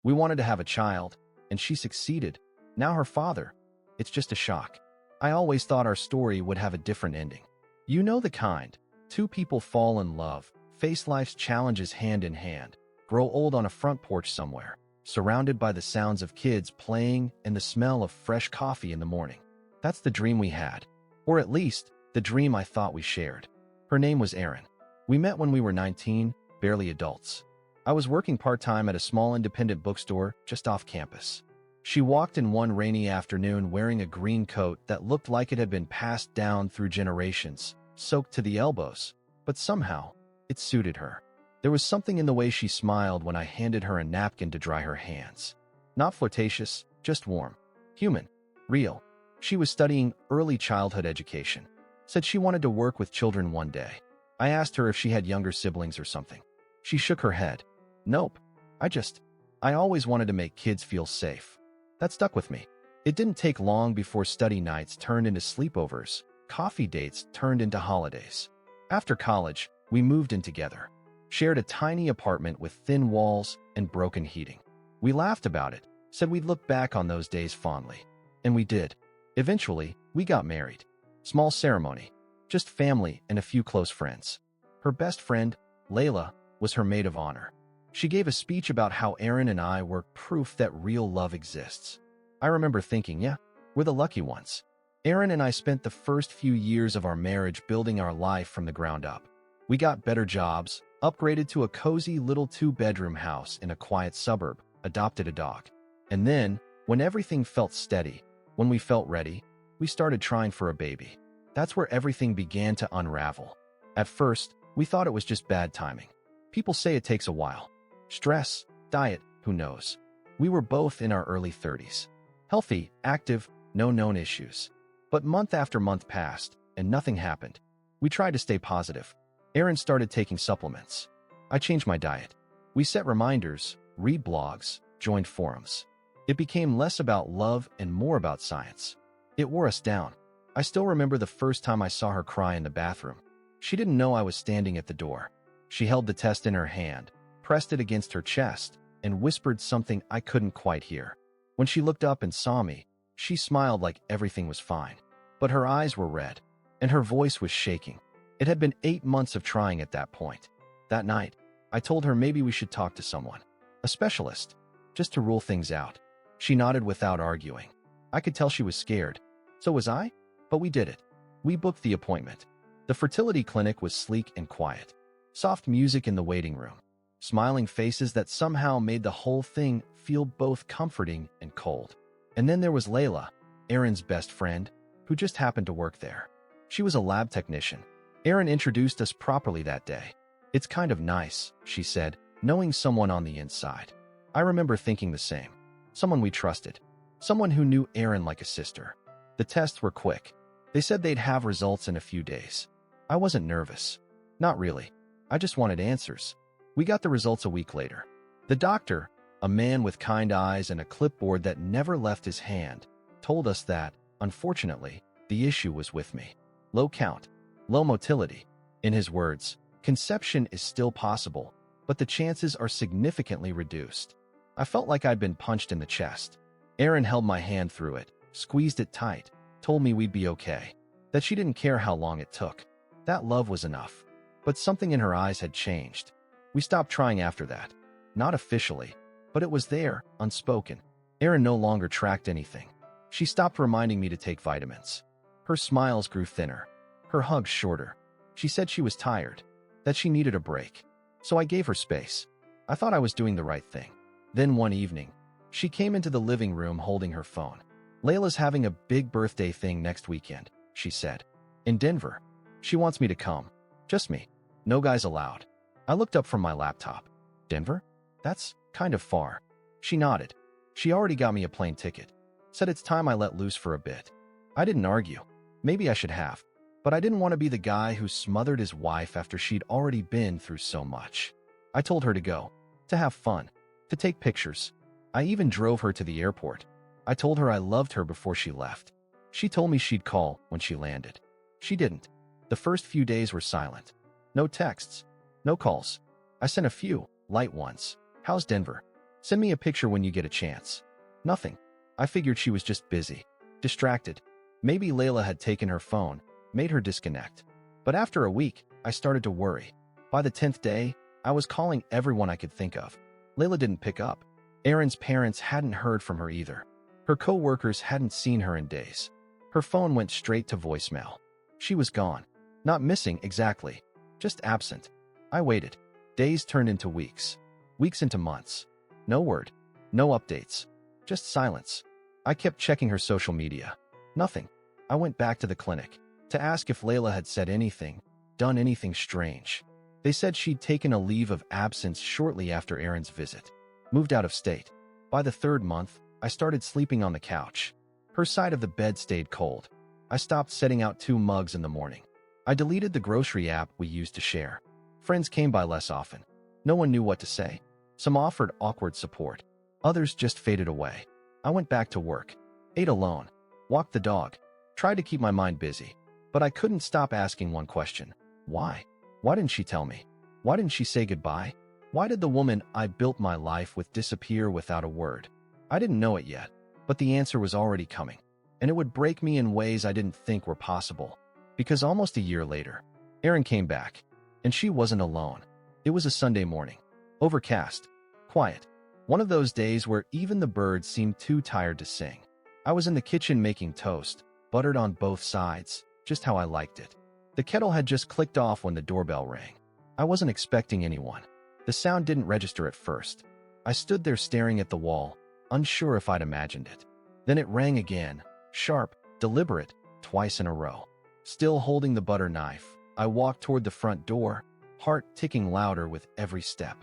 We wanted to have a child, and she succeeded. Now her father. It's just a shock. I always thought our story would have a different ending. You know the kind. Two people fall in love, face life's challenges hand in hand, grow old on a front porch somewhere, surrounded by the sounds of kids playing and the smell of fresh coffee in the morning. That's the dream we had. Or at least, the dream I thought we shared. Her name was Erin. We met when we were 19, barely adults. I was working part-time at a small independent bookstore just off campus. She walked in one rainy afternoon wearing a green coat that looked like it had been passed down through generations, soaked to the elbows, but somehow, it suited her. There was something in the way she smiled when I handed her a napkin to dry her hands. Not flirtatious, just warm. Human. Real. She was studying early childhood education. Said she wanted to work with children one day. I asked her if she had younger siblings or something. She shook her head. Nope. I always wanted to make kids feel safe. That stuck with me. It didn't take long before study nights turned into sleepovers, coffee dates turned into holidays. After college, we moved in together. Shared a tiny apartment with thin walls and broken heating. We laughed about it, said we'd look back on those days fondly. And we did. Eventually, we got married. Small ceremony. Just family and a few close friends. Her best friend, Layla, was her maid of honor. She gave a speech about how Erin and I were proof that real love exists. I remember thinking, yeah, we're the lucky ones. Erin and I spent the first few years of our marriage building our life from the ground up. We got better jobs, upgraded to a cozy little 2-bedroom house in a quiet suburb, adopted a dog. And then, when everything felt steady, when we felt ready, we started trying for a baby. That's where everything began to unravel. At first, we thought it was just bad timing. People say it takes a while. Stress, diet, who knows? We were both in our early 30s. Healthy, active, no known issues. But month after month passed, and nothing happened. We tried to stay positive. Erin started taking supplements. I changed my diet. We set reminders, read blogs, joined forums. It became less about love and more about science. It wore us down. I still remember the first time I saw her cry in the bathroom. She didn't know I was standing at the door. She held the test in her hand, pressed it against her chest, and whispered something I couldn't quite hear. When she looked up and saw me, she smiled like everything was fine. But her eyes were red, and her voice was shaking. It had been 8 months of trying at that point. That night, I told her maybe we should talk to someone. A specialist. Just to rule things out. She nodded without arguing. I could tell she was scared. So was I? But we did it. We booked the appointment. The fertility clinic was sleek and quiet. Soft music in the waiting room. Smiling faces that somehow made the whole thing feel both comforting and cold. And then there was Layla, Erin's best friend, who just happened to work there. She was a lab technician. Erin introduced us properly that day. It's kind of nice, she said, knowing someone on the inside. I remember thinking the same. Someone we trusted. Someone who knew Erin like a sister. The tests were quick. They said they'd have results in a few days. I wasn't nervous. Not really. I just wanted answers. We got the results a week later. The doctor, a man with kind eyes and a clipboard that never left his hand, told us that, unfortunately, the issue was with me. Low count. Low motility. In his words, conception is still possible, but the chances are significantly reduced. I felt like I'd been punched in the chest. Erin held my hand through it, squeezed it tight, told me we'd be okay, that she didn't care how long it took. That love was enough. But something in her eyes had changed. We stopped trying after that. Not officially, but it was there, unspoken. Erin no longer tracked anything. She stopped reminding me to take vitamins. Her smiles grew thinner. Her hugs shorter. She said she was tired, that she needed a break. So I gave her space. I thought I was doing the right thing. Then one evening, she came into the living room holding her phone. Layla's having a big birthday thing next weekend, she said. In Denver. She wants me to come. Just me. No guys allowed. I looked up from my laptop. Denver? That's kind of far. She nodded. She already got me a plane ticket. Said it's time I let loose for a bit. I didn't argue. Maybe I should have. But I didn't want to be the guy who smothered his wife after she'd already been through so much. I told her to go. To have fun. To take pictures. I even drove her to the airport. I told her I loved her before she left. She told me she'd call when she landed. She didn't. The first few days were silent. No texts. No calls. I sent a few, light ones. How's Denver? Send me a picture when you get a chance. Nothing. I figured she was just busy. Distracted. Maybe Layla had taken her phone, made her disconnect. But after a week, I started to worry. By the 10th day, I was calling everyone I could think of. Layla didn't pick up. Aaron's parents hadn't heard from her either. Her co-workers hadn't seen her in days. Her phone went straight to voicemail. She was gone. Not missing exactly, just absent. I waited. Days turned into weeks. Weeks into months. No word. No updates. Just silence. I kept checking her social media. Nothing. I went back to the clinic to ask if Layla had said anything, done anything strange. They said she'd taken a leave of absence shortly after Aaron's visit. Moved out of state. By the 3rd month, I started sleeping on the couch. Her side of the bed stayed cold. I stopped setting out 2 mugs in the morning. I deleted the grocery app we used to share. Friends came by less often. No one knew what to say. Some offered awkward support. Others just faded away. I went back to work. Ate alone. Walked the dog. Tried to keep my mind busy. But I couldn't stop asking one question. Why? Why didn't she tell me? Why didn't she say goodbye? Why did the woman I built my life with disappear without a word? I didn't know it yet, but the answer was already coming. And it would break me in ways I didn't think were possible. Because almost a year later, Aaron came back. And she wasn't alone. It was a Sunday morning. Overcast. Quiet. One of those days where even the birds seemed too tired to sing. I was in the kitchen making toast, buttered on both sides, just how I liked it. The kettle had just clicked off when the doorbell rang. I wasn't expecting anyone. The sound didn't register at first. I stood there staring at the wall, unsure if I'd imagined it. Then it rang again, sharp, deliberate, twice in a row. Still holding the butter knife, I walked toward the front door, heart ticking louder with every step.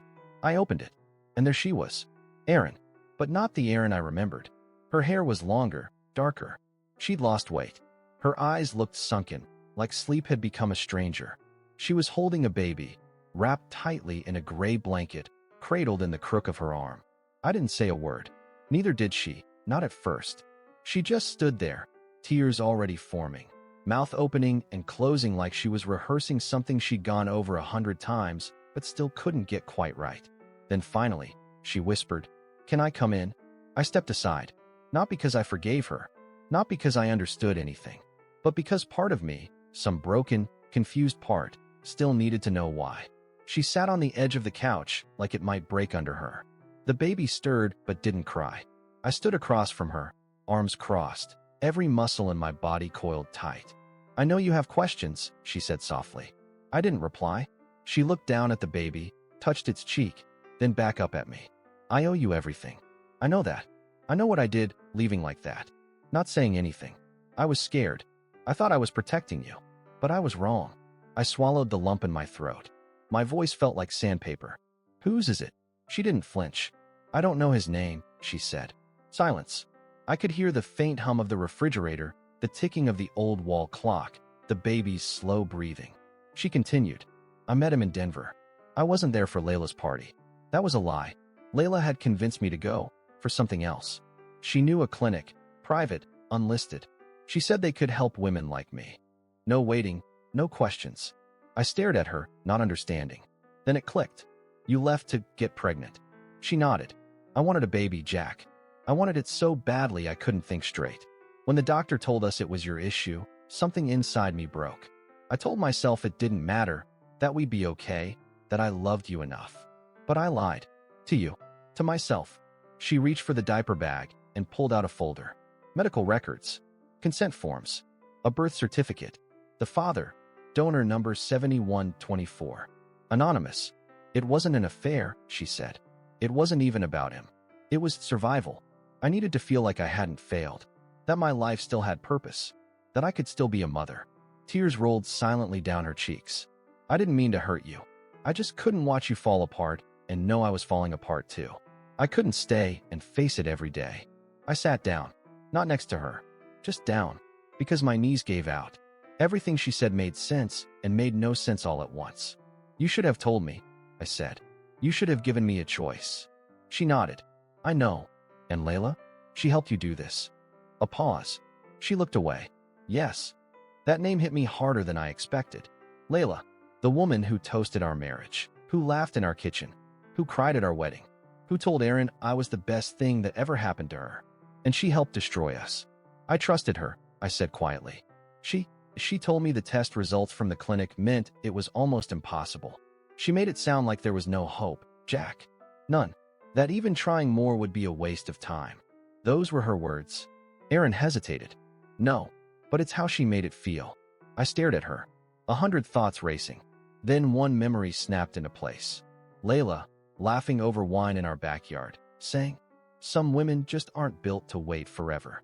I opened it, and there she was. Erin, but not the Erin I remembered. Her hair was longer, darker. She'd lost weight. Her eyes looked sunken, like sleep had become a stranger. She was holding a baby, wrapped tightly in a gray blanket, cradled in the crook of her arm. I didn't say a word. Neither did she, not at first. She just stood there, tears already forming, mouth opening and closing like she was rehearsing something she'd gone over 100 times, but still couldn't get quite right. Then finally, she whispered, "Can I come in?" I stepped aside, not because I forgave her, not because I understood anything, but because part of me, some broken, confused part, still needed to know why. She sat on the edge of the couch like it might break under her. The baby stirred but didn't cry. I stood across from her, arms crossed, every muscle in my body coiled tight. "I know you have questions," she said softly. I didn't reply. She looked down at the baby, touched its cheek, then back up at me. "I owe you everything. I know that. I know what I did, leaving like that. Not saying anything. I was scared. I thought I was protecting you. But I was wrong." I swallowed the lump in my throat. My voice felt like sandpaper. "Whose is it?" She didn't flinch. "I don't know his name," she said. Silence. I could hear the faint hum of the refrigerator, the ticking of the old wall clock, the baby's slow breathing. She continued. "I met him in Denver. I wasn't there for Layla's party. That was a lie. Layla had convinced me to go, for something else. She knew a clinic, private, unlisted. She said they could help women like me. No waiting, no questions." I stared at her, not understanding. Then it clicked. "You left to get pregnant." She nodded. "I wanted a baby, Jack. I wanted it so badly I couldn't think straight. When the doctor told us it was your issue, something inside me broke. I told myself it didn't matter, that we'd be okay, that I loved you enough. But I lied. To you. To myself." She reached for the diaper bag and pulled out a folder. Medical records. Consent forms. A birth certificate. The father. Donor number 7124. Anonymous. "It wasn't an affair," she said. "It wasn't even about him. It was survival. I needed to feel like I hadn't failed. That my life still had purpose. That I could still be a mother." Tears rolled silently down her cheeks. "I didn't mean to hurt you. I just couldn't watch you fall apart and know I was falling apart too. I couldn't stay and face it every day." I sat down. Not next to her. Just down. Because my knees gave out. Everything she said made sense and made no sense all at once. "You should have told me," I said. "You should have given me a choice." She nodded. "I know. And Layla? She helped you do this." A pause. She looked away. "Yes." That name hit me harder than I expected. Layla, the woman who toasted our marriage, who laughed in our kitchen, who cried at our wedding. Who told Erin I was the best thing that ever happened to her? And she helped destroy us. I trusted her, I said quietly. She told me the test results from the clinic meant it was almost impossible. She made it sound like there was no hope, Jack. None. That even trying more would be a waste of time. Those were her words. Erin hesitated. No, but it's how she made it feel. I stared at her, 100 thoughts racing. Then one memory snapped into place. Layla, laughing over wine in our backyard, saying, "Some women just aren't built to wait forever."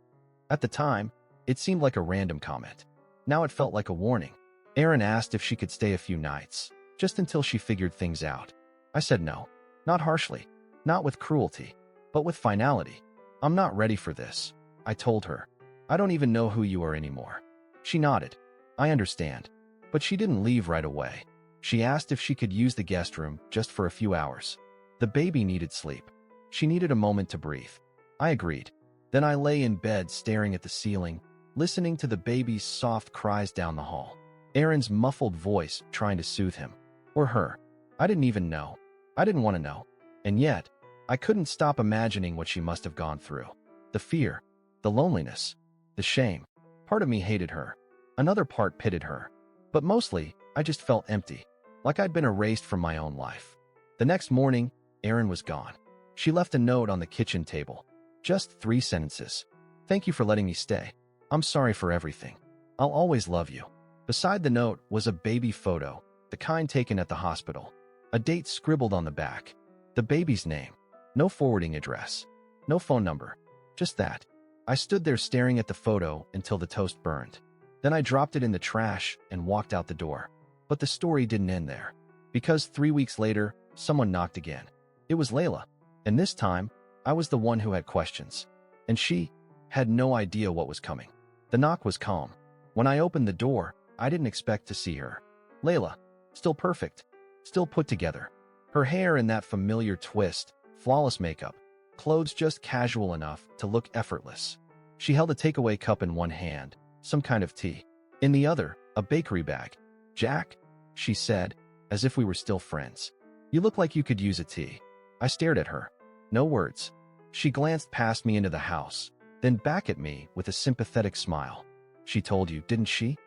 At the time, it seemed like a random comment. Now it felt like a warning. Erin asked if she could stay a few nights, just until she figured things out. I said no. Not harshly, not with cruelty, but with finality. "I'm not ready for this," I told her. "I don't even know who you are anymore." She nodded. "I understand." But she didn't leave right away. She asked if she could use the guest room just for a few hours. The baby needed sleep. She needed a moment to breathe. I agreed. Then I lay in bed staring at the ceiling, listening to the baby's soft cries down the hall. Erin's muffled voice trying to soothe him. Or her. I didn't even know. I didn't want to know. And yet, I couldn't stop imagining what she must have gone through. The fear, the loneliness, the shame. Part of me hated her. Another part pitied her. But mostly, I just felt empty, like I'd been erased from my own life. The next morning, Erin was gone. She left a note on the kitchen table. Just 3 sentences. "Thank you for letting me stay. I'm sorry for everything. I'll always love you." Beside the note was a baby photo, the kind taken at the hospital. A date scribbled on the back. The baby's name. No forwarding address. No phone number. Just that. I stood there staring at the photo until the toast burned. Then I dropped it in the trash and walked out the door. But the story didn't end there. Because 3 weeks later, someone knocked again. It was Layla. And this time, I was the one who had questions. And she had no idea what was coming. The knock was calm. When I opened the door, I didn't expect to see her. Layla, still perfect, still put together. Her hair in that familiar twist, flawless makeup, clothes just casual enough to look effortless. She held a takeaway cup in one hand, some kind of tea. In the other, a bakery bag. "Jack," she said, as if we were still friends. "You look like you could use a tea." I stared at her. No words. She glanced past me into the house, then back at me with a sympathetic smile. "She told you, didn't she?"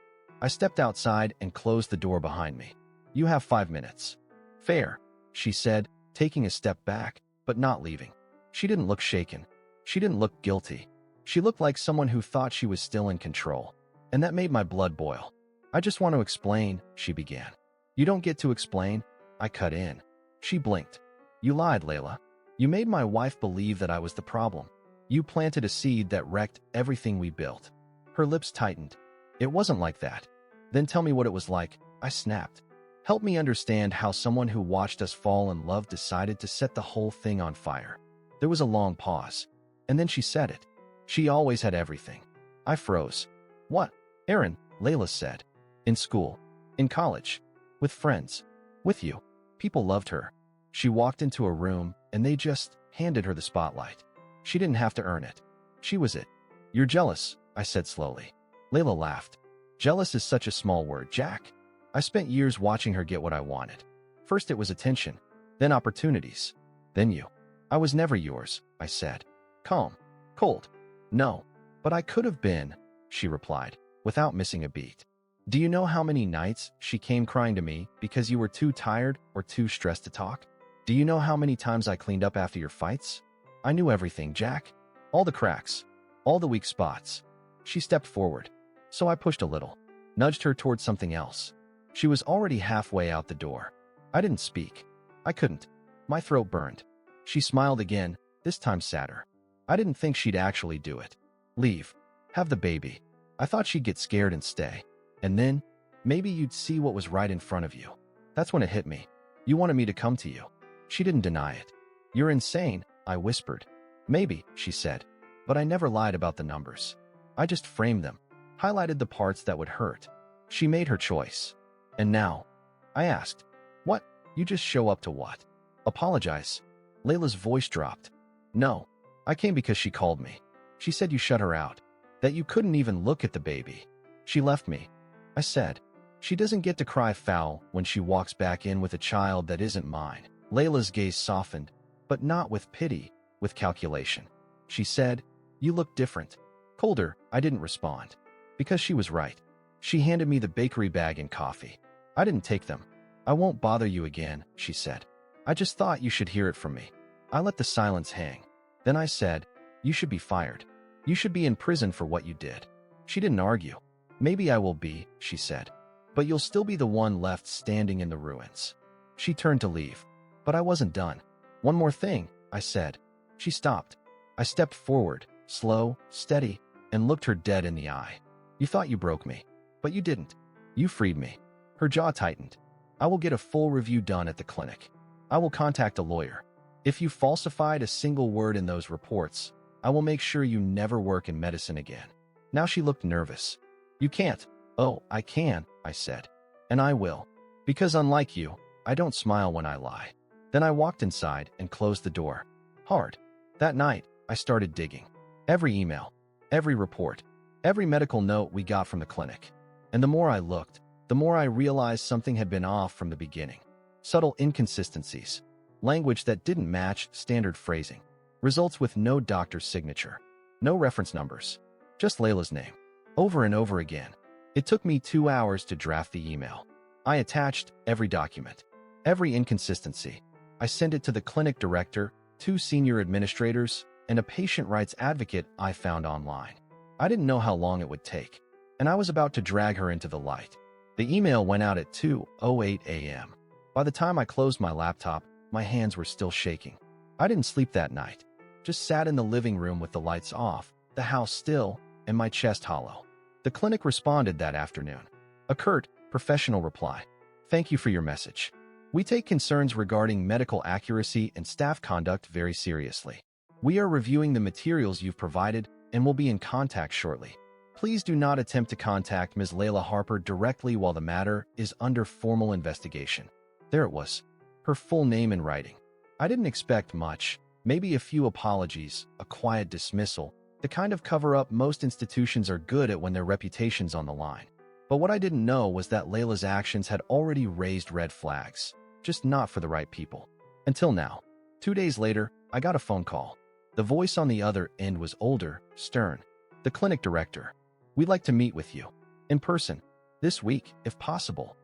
I stepped outside and closed the door behind me. "You have 5 minutes." "Fair," she said, taking a step back, but not leaving. She didn't look shaken. She didn't look guilty. She looked like someone who thought she was still in control, and that made my blood boil. "I just want to explain," she began. "You don't get to explain," I cut in. She blinked. "You lied, Layla. You made my wife believe that I was the problem. You planted a seed that wrecked everything we built." Her lips tightened. "It wasn't like that." "Then tell me what it was like," I snapped. "Help me understand how someone who watched us fall in love decided to set the whole thing on fire." There was a long pause, and then she said it. "She always had everything." I froze. "What?" "Erin," Layla said. "In school. In college. With friends. With you. People loved her. She walked into a room, and they just handed her the spotlight. She didn't have to earn it. She was it." "You're jealous," I said slowly. Layla laughed. "Jealous is such a small word, Jack. I spent years watching her get what I wanted. First it was attention, then opportunities, then you." "I was never yours," I said. Calm. Cold. "No, but I could have been," she replied, without missing a beat. "Do you know how many nights she came crying to me because you were too tired or too stressed to talk? Do you know how many times I cleaned up after your fights? I knew everything, Jack. All the cracks. All the weak spots." She stepped forward. So I pushed a little, nudged her towards something else. She was already halfway out the door. I didn't speak. I couldn't. My throat burned. She smiled again, this time sadder. I didn't think she'd actually do it. Leave. Have the baby. I thought she'd get scared and stay. And then, maybe you'd see what was right in front of you. That's when it hit me. You wanted me to come to you. She didn't deny it. "You're insane," I whispered. "Maybe," she said. "But I never lied about the numbers. I just framed them, highlighted the parts that would hurt." She made her choice. "And now?" I asked. "What? You just show up to what? Apologize?" Layla's voice dropped. "No. I came because she called me. She said you shut her out, that you couldn't even look at the baby. She left me." I said. "She doesn't get to cry foul when she walks back in with a child that isn't mine." Layla's gaze softened. but not with pity, with calculation. She said, "You look different." Colder, I didn't respond. Because she was right. She handed me the bakery bag and coffee. I didn't take them. "I won't bother you again," she said. "I just thought you should hear it from me." I let the silence hang. Then I said, "You should be fired. You should be in prison for what you did." She didn't argue. "Maybe I will be," she said. "But you'll still be the one left standing in the ruins." She turned to leave. But I wasn't done. "One more thing," I said. She stopped. I stepped forward, slow, steady, and looked her dead in the eye. "You thought you broke me, but you didn't. You freed me." Her jaw tightened. "I will get a full review done at the clinic. I will contact a lawyer. If you falsified a single word in those reports, I will make sure you never work in medicine again." Now she looked nervous. "You can't." "Oh, I can," I said. "And I will. Because unlike you, I don't smile when I lie." Then I walked inside and closed the door. Hard. That night, I started digging. Every email, every report, every medical note we got from the clinic. And the more I looked, the more I realized something had been off from the beginning. Subtle inconsistencies. Language that didn't match standard phrasing. Results with no doctor's signature. No reference numbers. Just Layla's name. Over and over again. It took me 2 hours to draft the email. I attached every document. Every inconsistency. I sent it to the clinic director, 2 senior administrators, and a patient rights advocate I found online. I didn't know how long it would take, and I was about to drag her into the light. The email went out at 2:08 a.m. By the time I closed my laptop, my hands were still shaking. I didn't sleep that night. Just sat in the living room with the lights off, the house still, and my chest hollow. The clinic responded that afternoon. A curt, professional reply. "Thank you for your message. We take concerns regarding medical accuracy and staff conduct very seriously. We are reviewing the materials you've provided and will be in contact shortly. Please do not attempt to contact Ms. Layla Harper directly while the matter is under formal investigation." There it was. Her full name in writing. I didn't expect much. Maybe a few apologies, a quiet dismissal, the kind of cover-up most institutions are good at when their reputation's on the line. But what I didn't know was that Layla's actions had already raised red flags, just not for the right people. Until now. 2 days later, I got a phone call. The voice on the other end was older, stern. "The clinic director. We'd like to meet with you. In person. This week, if possible."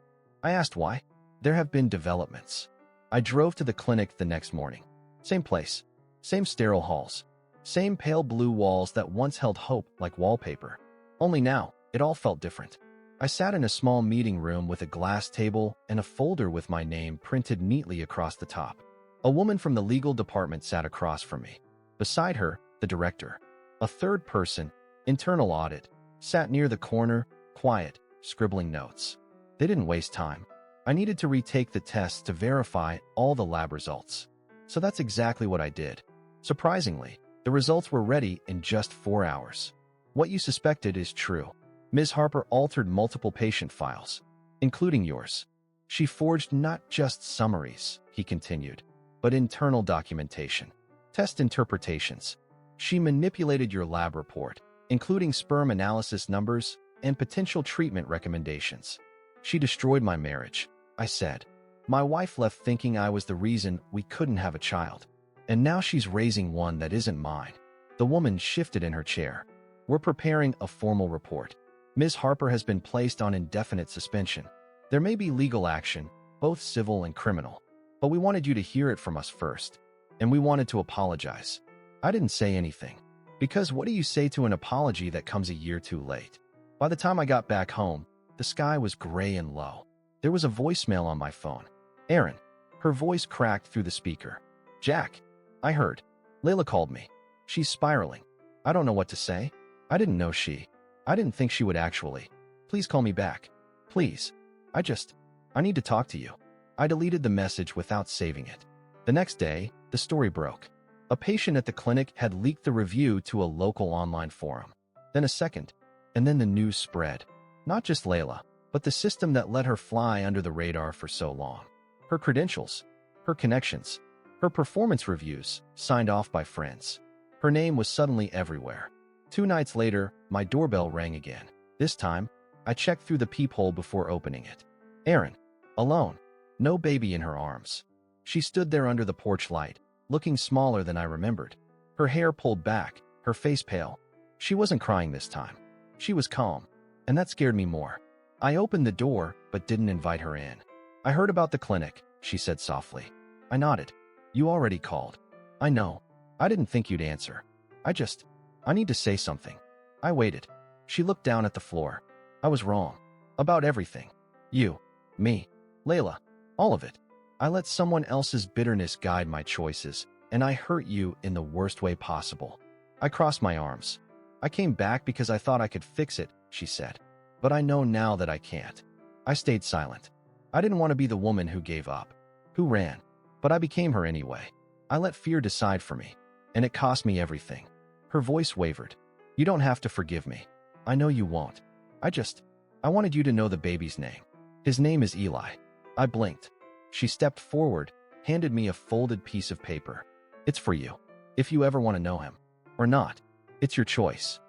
I asked why. "There have been developments." I drove to the clinic the next morning. Same place. Same sterile halls. Same pale blue walls that once held hope like wallpaper. Only now, it all felt different. I sat in a small meeting room with a glass table and a folder with my name printed neatly across the top. A woman from the legal department sat across from me. Beside her, the director. A third person, internal audit, sat near the corner, quiet, scribbling notes. They didn't waste time. I needed to retake the tests to verify all the lab results. So that's exactly what I did. Surprisingly, the results were ready in just 4 hours. What you suspected is true. Ms. Harper altered multiple patient files, including yours. She forged not just summaries, he continued, but internal documentation, test interpretations. She manipulated your lab report, including sperm analysis numbers and potential treatment recommendations. She destroyed my marriage, I said. My wife left thinking I was the reason we couldn't have a child. And now she's raising one that isn't mine. The woman shifted in her chair. We're preparing a formal report. Ms. Harper has been placed on indefinite suspension. There may be legal action, both civil and criminal. But we wanted you to hear it from us first. And we wanted to apologize. I didn't say anything. Because what do you say to an apology that comes a year too late? By the time I got back home, the sky was gray and low. There was a voicemail on my phone. Aaron. Her voice cracked through the speaker. Jack. I heard. Layla called me. She's spiraling. I don't know what to say. I didn't know I didn't think she would actually. Please call me back. Please. I need to talk to you. I deleted the message without saving it. The next day, the story broke. A patient at the clinic had leaked the review to a local online forum. Then a second, and then the news spread. Not just Layla, but the system that let her fly under the radar for so long. Her credentials, her connections, her performance reviews, signed off by friends. Her name was suddenly everywhere. 2 nights later, my doorbell rang again. This time, I checked through the peephole before opening it. Aaron. Alone. No baby in her arms. She stood there under the porch light, looking smaller than I remembered. Her hair pulled back, her face pale. She wasn't crying this time. She was calm, and that scared me more. I opened the door, but didn't invite her in. "I heard about the clinic," she said softly. I nodded. "You already called." "I know. I didn't think you'd answer. I need to say something." I waited. She looked down at the floor. "I was wrong. About everything. You, me, Layla, all of it. I let someone else's bitterness guide my choices, and I hurt you in the worst way possible." I crossed my arms. "I came back because I thought I could fix it," she said. "But I know now that I can't." I stayed silent. I didn't want to be the woman who gave up, who ran, but I became her anyway. I let fear decide for me, and it cost me everything. Her voice wavered. "You don't have to forgive me. I know you won't. I wanted you to know the baby's name. His name is Eli." I blinked. She stepped forward, handed me a folded piece of paper. "It's for you. If you ever want to know him. Or not. It's your choice."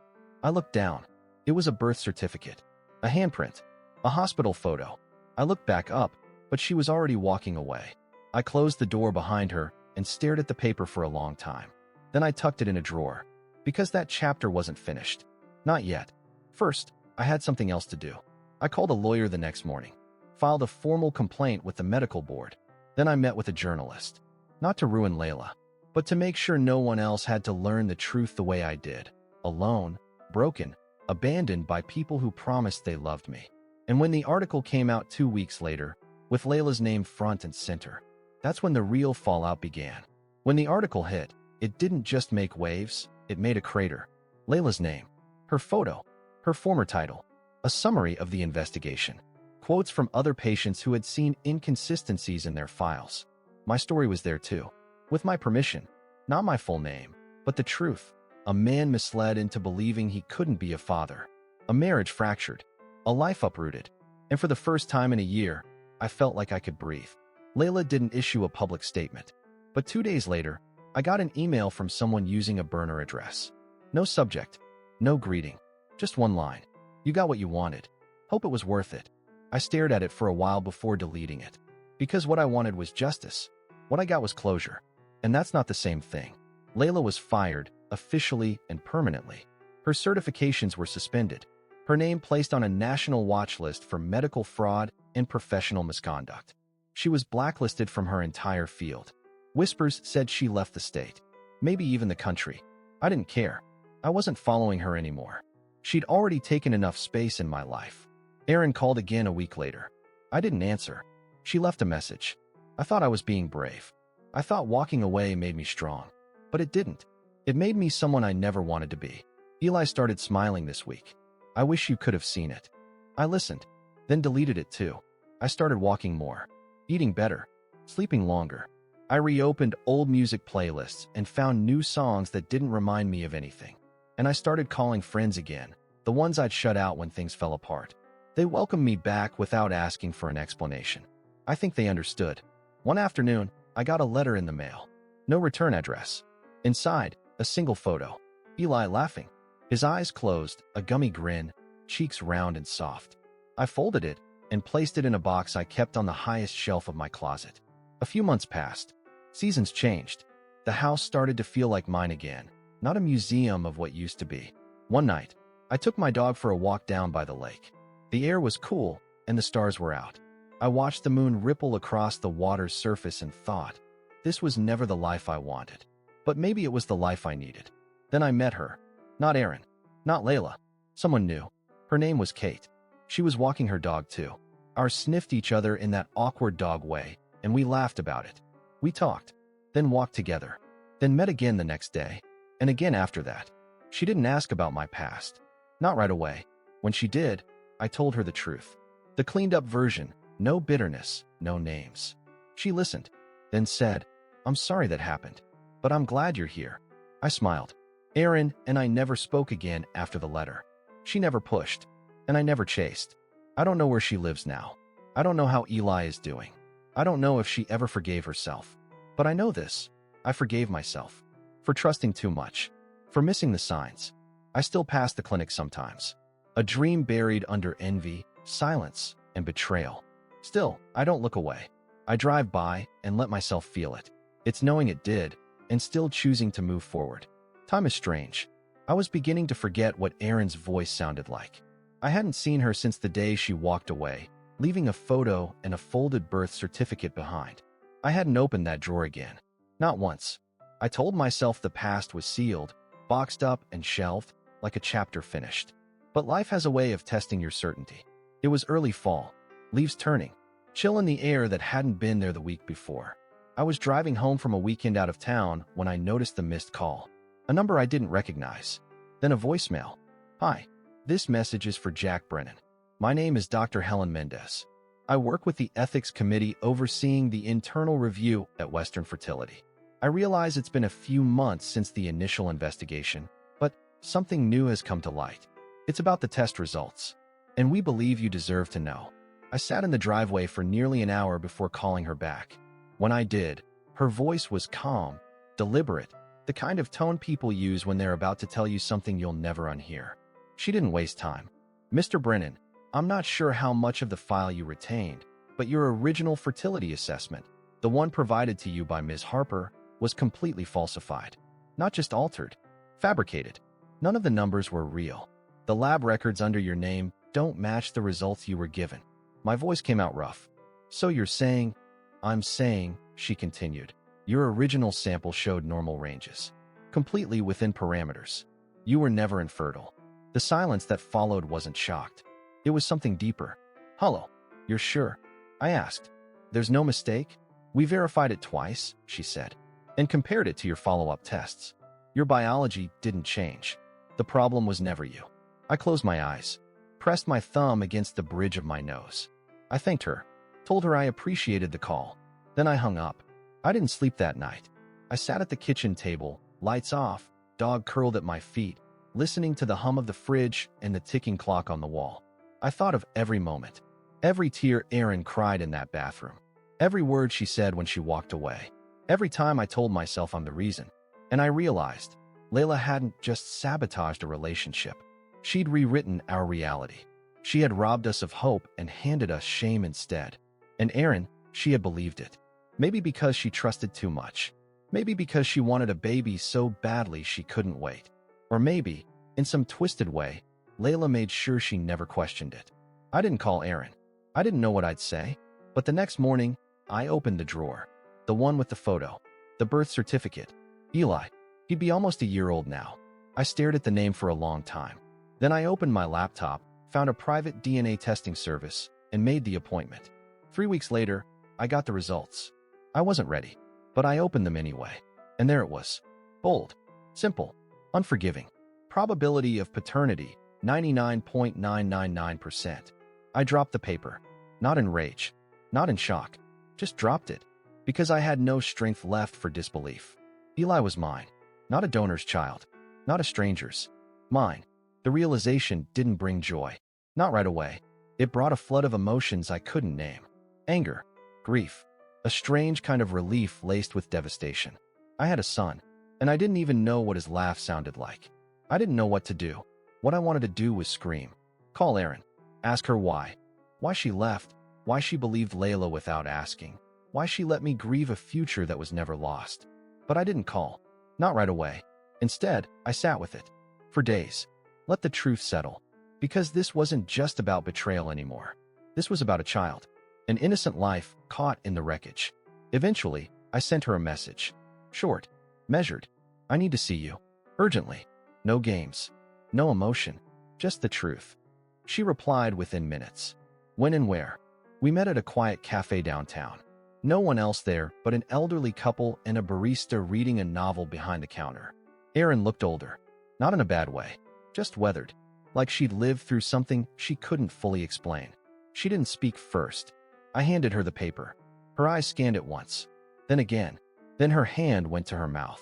I looked down. It was a birth certificate, a handprint, a hospital photo. I looked back up, but she was already walking away. I closed the door behind her and stared at the paper for a long time. Then I tucked it in a drawer, because that chapter wasn't finished. Not yet. First, I had something else to do. I called a lawyer the next morning, filed a formal complaint with the medical board. Then I met with a journalist. Not to ruin Layla, but to make sure no one else had to learn the truth the way I did. Alone, broken, abandoned by people who promised they loved me. And when the article came out 2 weeks later, with Layla's name front and center, that's when the real fallout began. When the article hit, it didn't just make waves, it made a crater. Layla's name, her photo, her former title, a summary of the investigation, quotes from other patients who had seen inconsistencies in their files. My story was there too, with my permission, not my full name, but the truth. A man misled into believing he couldn't be a father, a marriage fractured, a life uprooted, and for the first time in a year, I felt like I could breathe. Layla didn't issue a public statement, but 2 days later, I got an email from someone using a burner address. No subject, no greeting, just one line. "You got what you wanted. Hope it was worth it." I stared at it for a while before deleting it, because what I wanted was justice. What I got was closure, and that's not the same thing. Layla was fired, officially and permanently. Her certifications were suspended. Her name placed on a national watch list for medical fraud and professional misconduct. She was blacklisted from her entire field. Whispers said she left the state, maybe even the country. I didn't care. I wasn't following her anymore. She'd already taken enough space in my life. Erin called again a week later. I didn't answer. She left a message. I thought I was being brave. I thought walking away made me strong. But it didn't. It made me someone I never wanted to be. "Eli started smiling this week. I wish you could have seen it." I listened, then deleted it too. I started walking more, eating better, sleeping longer. I reopened old music playlists and found new songs that didn't remind me of anything. And I started calling friends again, the ones I'd shut out when things fell apart. They welcomed me back without asking for an explanation. I think they understood. One afternoon, I got a letter in the mail. No return address. Inside, a single photo. Eli laughing. His eyes closed, a gummy grin, cheeks round and soft. I folded it and placed it in a box I kept on the highest shelf of my closet. A few months passed. Seasons changed. The house started to feel like mine again, not a museum of what used to be. One night, I took my dog for a walk down by the lake. The air was cool, and the stars were out. I watched the moon ripple across the water's surface and thought, this was never the life I wanted. But maybe it was the life I needed. Then I met her. Not Erin. Not Layla. Someone new. Her name was Kate. She was walking her dog too. Our sniffed each other in that awkward dog way, and we laughed about it. We talked, then walked together, then met again the next day, and again after that. She didn't ask about my past. Not right away. When she did, I told her the truth. The cleaned-up version, no bitterness, no names. She listened, then said, "I'm sorry that happened, but I'm glad you're here." I smiled. Erin and I never spoke again after the letter. She never pushed, and I never chased. I don't know where she lives now. I don't know how Eli is doing. I don't know if she ever forgave herself. But I know this. I forgave myself. For trusting too much. For missing the signs. I still pass the clinic sometimes. A dream buried under envy, silence, and betrayal. Still, I don't look away. I drive by and let myself feel it. It's knowing it did, and still choosing to move forward. Time is strange. I was beginning to forget what Erin's voice sounded like. I hadn't seen her since the day she walked away, leaving a photo and a folded birth certificate behind. I hadn't opened that drawer again. Not once. I told myself the past was sealed, boxed up and shelved, like a chapter finished. But life has a way of testing your certainty. It was early fall, leaves turning, chill in the air that hadn't been there the week before. I was driving home from a weekend out of town when I noticed the missed call. A number I didn't recognize. Then a voicemail. "Hi, this message is for Jack Brennan. My name is Dr. Helen Mendez. I work with the ethics committee overseeing the internal review at Western Fertility. I realize it's been a few months since the initial investigation, but something new has come to light. It's about the test results, and we believe you deserve to know." I sat in the driveway for nearly an hour before calling her back. When I did, her voice was calm, deliberate, the kind of tone people use when they're about to tell you something you'll never unhear. She didn't waste time. "Mr. Brennan, I'm not sure how much of the file you retained, but your original fertility assessment, the one provided to you by Ms. Harper, was completely falsified. Not just altered, fabricated. None of the numbers were real. The lab records under your name don't match the results you were given." My voice came out rough. "So you're saying—" "I'm saying," she continued, "your original sample showed normal ranges. Completely within parameters. You were never infertile." The silence that followed wasn't shocked. It was something deeper. "Hello, you're sure?" I asked. "There's no mistake?" "We verified it twice," she said, "and compared it to your follow-up tests. Your biology didn't change. The problem was never you." I closed my eyes, pressed my thumb against the bridge of my nose. I thanked her, told her I appreciated the call. Then I hung up. I didn't sleep that night. I sat at the kitchen table, lights off, dog curled at my feet, listening to the hum of the fridge and the ticking clock on the wall. I thought of every moment, every tear Erin cried in that bathroom, every word she said when she walked away, every time I told myself I'm the reason. And I realized Layla hadn't just sabotaged a relationship. She'd rewritten our reality. She had robbed us of hope and handed us shame instead. And Erin, she had believed it. Maybe because she trusted too much. Maybe because she wanted a baby so badly she couldn't wait. Or maybe, in some twisted way, Layla made sure she never questioned it. I didn't call Erin. I didn't know what I'd say. But the next morning, I opened the drawer. The one with the photo. The birth certificate. Eli. He'd be almost a year old now. I stared at the name for a long time. Then I opened my laptop, found a private DNA testing service, and made the appointment. 3 weeks later, I got the results. I wasn't ready, but I opened them anyway. And there it was. Bold, simple, unforgiving. Probability of paternity, 99.999%. I dropped the paper, not in rage, not in shock, just dropped it, because I had no strength left for disbelief. Eli was mine, not a donor's child, not a stranger's. Mine. The realization didn't bring joy. Not right away. It brought a flood of emotions I couldn't name. Anger, grief, a strange kind of relief laced with devastation. I had a son, and I didn't even know what his laugh sounded like. I didn't know what to do. What I wanted to do was scream. Call Erin. Ask her why. Why she left. Why she believed Layla without asking. Why she let me grieve a future that was never lost. But I didn't call. Not right away. Instead, I sat with it. For days. Let the truth settle. Because this wasn't just about betrayal anymore. This was about a child. An innocent life caught in the wreckage. Eventually, I sent her a message. Short. Measured. I need to see you. Urgently. No games. No emotion. Just the truth. She replied within minutes. When and where? We met at a quiet cafe downtown. No one else there but an elderly couple and a barista reading a novel behind the counter. Erin looked older. Not in a bad way. Just weathered. Like she'd lived through something she couldn't fully explain. She didn't speak first. I handed her the paper. Her eyes scanned it once. Then again. Then her hand went to her mouth.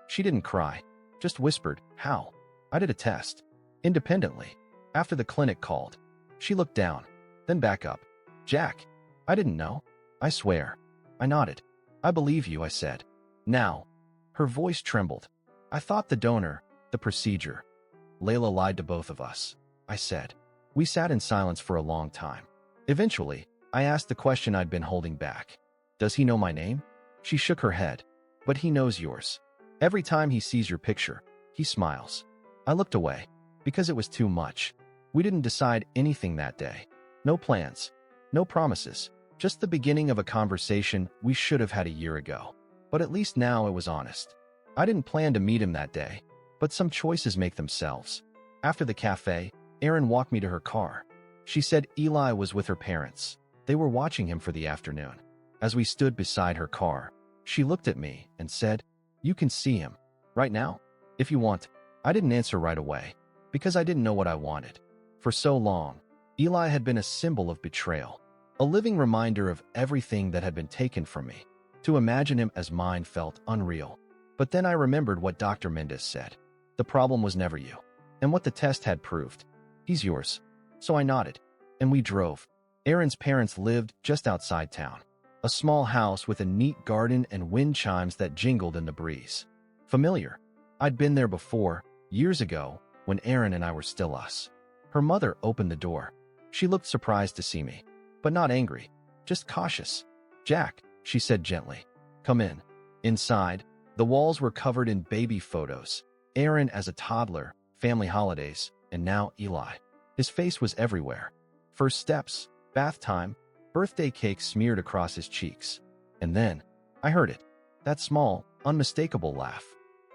She didn't cry. Just whispered, "How?" I did a test. Independently. After the clinic called. She looked down. Then back up. "Jack." I didn't know. I swear. I nodded. "I believe you," I said. "Now." Her voice trembled. "I thought the donor, the procedure." "Layla lied to both of us," I said. We sat in silence for a long time. Eventually, I asked the question I'd been holding back. "Does he know my name?" She shook her head. "But he knows yours." Every time he sees your picture, he smiles. I looked away, because it was too much. We didn't decide anything that day. No plans. No promises. Just the beginning of a conversation we should have had a year ago. But at least now it was honest. I didn't plan to meet him that day, but some choices make themselves. After the cafe, Erin walked me to her car. She said Eli was with her parents. They were watching him for the afternoon. As we stood beside her car, she looked at me and said, "You can see him. Right now? If you want." I didn't answer right away, because I didn't know what I wanted. For so long, Eli had been a symbol of betrayal, a living reminder of everything that had been taken from me. To imagine him as mine felt unreal. But then I remembered what Dr. Mendez said. The problem was never you, and what the test had proved. He's yours. So I nodded, and we drove. Erin's parents lived just outside town. A small house with a neat garden and wind chimes that jingled in the breeze. Familiar. I'd been there before, years ago, when Erin and I were still us. Her mother opened the door. She looked surprised to see me, but not angry, just cautious. "Jack," she said gently, "come in." Inside, the walls were covered in baby photos. Erin as a toddler, family holidays, and now Eli. His face was everywhere. First steps, bath time, birthday cake smeared across his cheeks. And then, I heard it. That small, unmistakable laugh.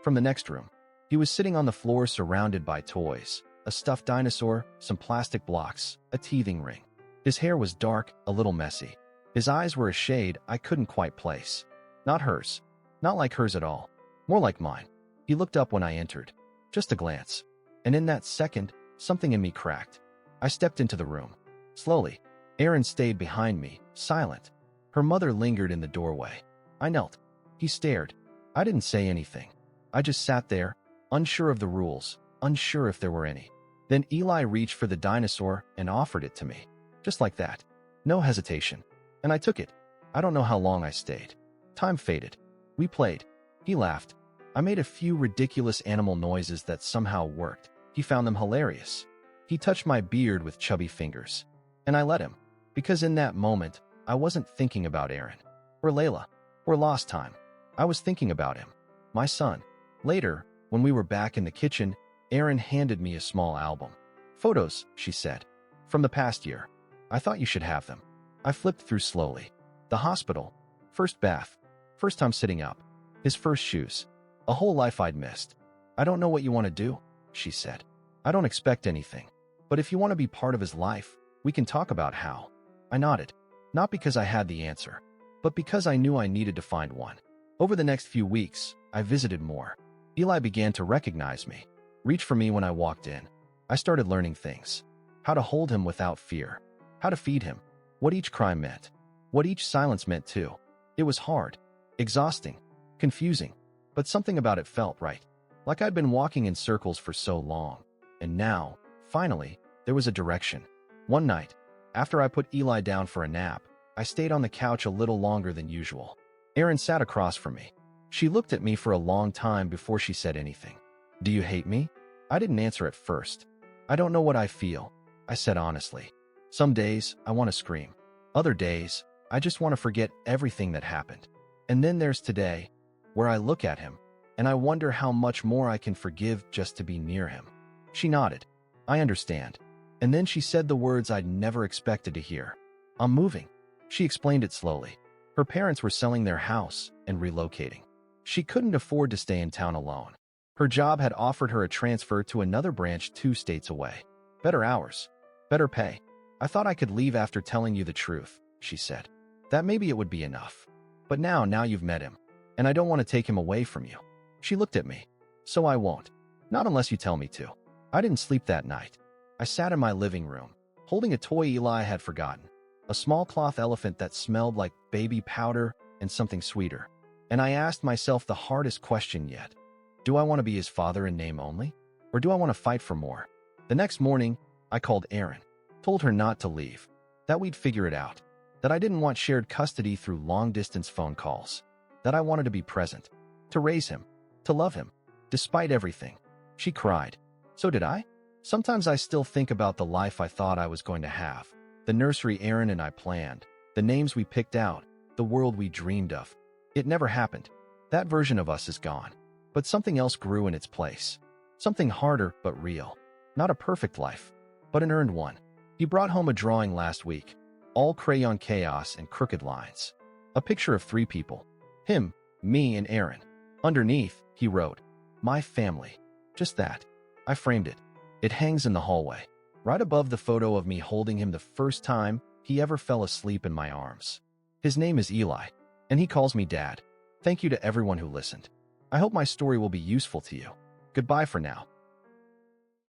From the next room. He was sitting on the floor surrounded by toys. A stuffed dinosaur, some plastic blocks, a teething ring. His hair was dark, a little messy. His eyes were a shade I couldn't quite place. Not hers. Not like hers at all. More like mine. He looked up when I entered. Just a glance. And in that second, something in me cracked. I stepped into the room. Slowly. Erin stayed behind me, silent. Her mother lingered in the doorway. I knelt. He stared. I didn't say anything. I just sat there, unsure of the rules, unsure if there were any. Then Eli reached for the dinosaur and offered it to me. Just like that. No hesitation. And I took it. I don't know how long I stayed. Time faded. We played. He laughed. I made a few ridiculous animal noises that somehow worked. He found them hilarious. He touched my beard with chubby fingers. And I let him. Because in that moment, I wasn't thinking about Erin. Or Layla. Or lost time. I was thinking about him. My son. Later, when we were back in the kitchen, Erin handed me a small album. "Photos," she said. "From the past year. I thought you should have them." I flipped through slowly. The hospital. First bath. First time sitting up. His first shoes. A whole life I'd missed. "I don't know what you want to do," she said. "I don't expect anything. But if you want to be part of his life, we can talk about how." I nodded. Not because I had the answer, but because I knew I needed to find one. Over the next few weeks, I visited more. Eli began to recognize me. Reach for me when I walked in. I started learning things. How to hold him without fear. How to feed him. What each cry meant. What each silence meant too. It was hard. Exhausting. Confusing. But something about it felt right. Like I'd been walking in circles for so long. And now, finally, there was a direction. One night, after I put Eli down for a nap, I stayed on the couch a little longer than usual. Erin sat across from me. She looked at me for a long time before she said anything. "Do you hate me?" I didn't answer at first. "I don't know what I feel," I said honestly. "Some days, I want to scream. Other days, I just want to forget everything that happened. And then there's today, where I look at him, and I wonder how much more I can forgive just to be near him." She nodded. "I understand." And then she said the words I'd never expected to hear. "I'm moving." She explained it slowly. Her parents were selling their house and relocating. She couldn't afford to stay in town alone. Her job had offered her a transfer to another branch 2 states away. Better hours. Better pay. "I thought I could leave after telling you the truth," she said. "That maybe it would be enough. But now you've met him. And I don't want to take him away from you." She looked at me. "So I won't. Not unless you tell me to." I didn't sleep that night. I sat in my living room, holding a toy Eli had forgotten. A small cloth elephant that smelled like baby powder and something sweeter. And I asked myself the hardest question yet. Do I want to be his father in name only? Or do I want to fight for more? The next morning, I called Erin. Told her not to leave. That we'd figure it out. That I didn't want shared custody through long-distance phone calls. That I wanted to be present. To raise him. To love him. Despite everything. She cried. So did I? Sometimes I still think about the life I thought I was going to have. The nursery Erin and I planned. The names we picked out. The world we dreamed of. It never happened. That version of us is gone. But something else grew in its place. Something harder but real. Not a perfect life, but an earned one. He brought home a drawing last week, all crayon chaos and crooked lines. A picture of 3 people. Him, me, and Aaron. Underneath, he wrote, "My family." Just that. I framed it. It hangs in the hallway, right above the photo of me holding him the first time he ever fell asleep in my arms. His name is Eli, and he calls me Dad. Thank you to everyone who listened. I hope my story will be useful to you. Goodbye for now.